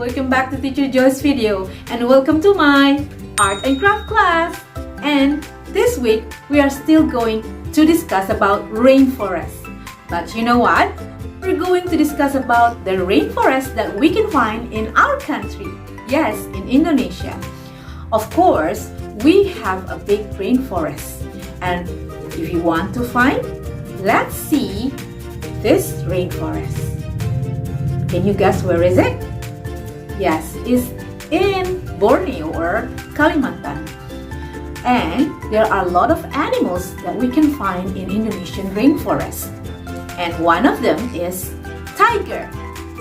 Welcome back to Teacher Joy's video and welcome to my art and craft class. And this week we are still going to discuss about rainforest. But you know what? We're going to discuss about the rainforest that we can find in our country. Yes, in Indonesia. Of course, we have a big rainforest. And if you want to find, let's see this rainforest. Can you guess where is it? Yes, it's in Borneo or Kalimantan. And there are a lot of animals that we can find in Indonesian rainforest. And one of them is tiger.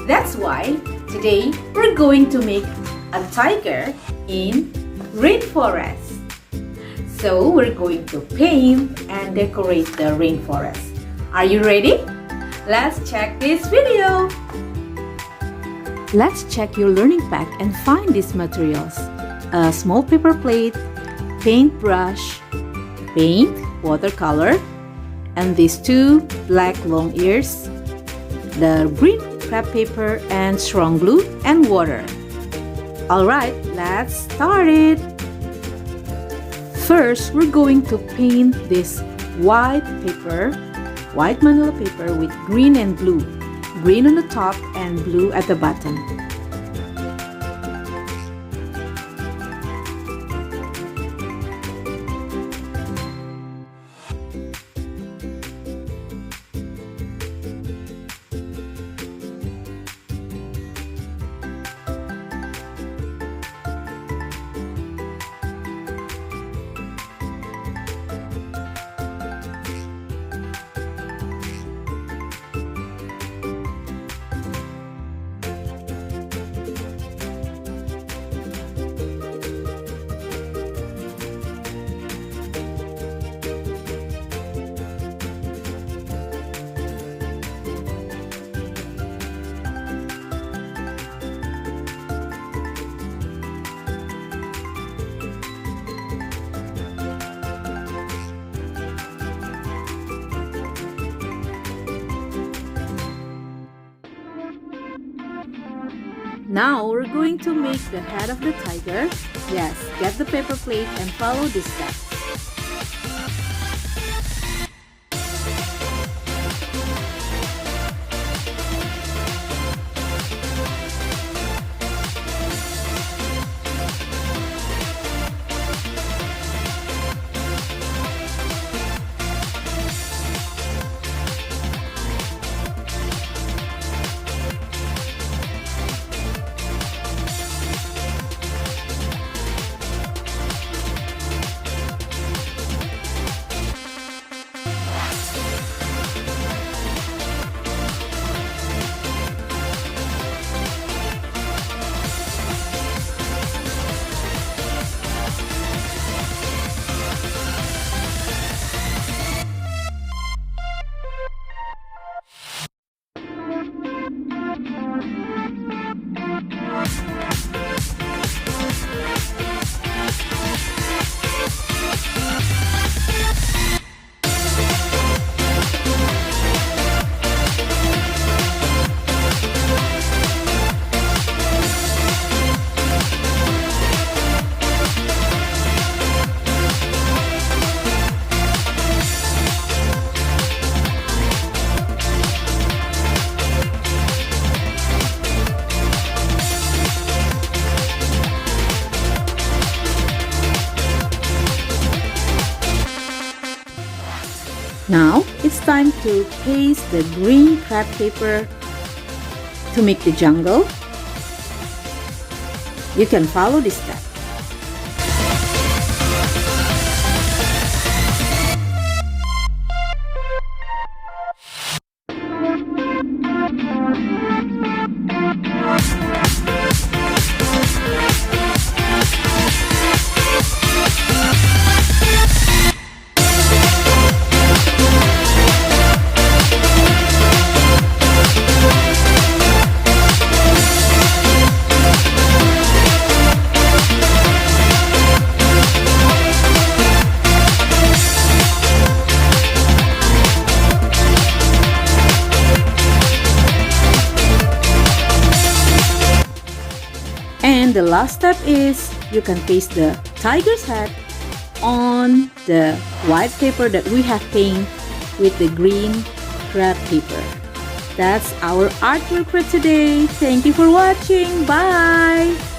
That's why today we're going to make a tiger in rainforest. So we're going to paint and decorate the rainforest. Are you ready? Let's check this video. Let's check your learning pack and find these materials. A small paper plate, paintbrush, paint, watercolor, and these two black long ears, the green crepe paper and strong glue and water. Alright, let's start it. First, we're going to paint this white paper, white manila paper with green and blue. Green on the top and blue at the bottom. Now we're going to make the head of the tiger. Yes, get the paper plate and follow this step. Now, it's time to paste the green crepe paper to make the jungle. You can follow this step. the last step is you can paste the tiger's head on the white paper that we have painted with the green craft paper. That's our artwork for today. Thank you for watching. Bye!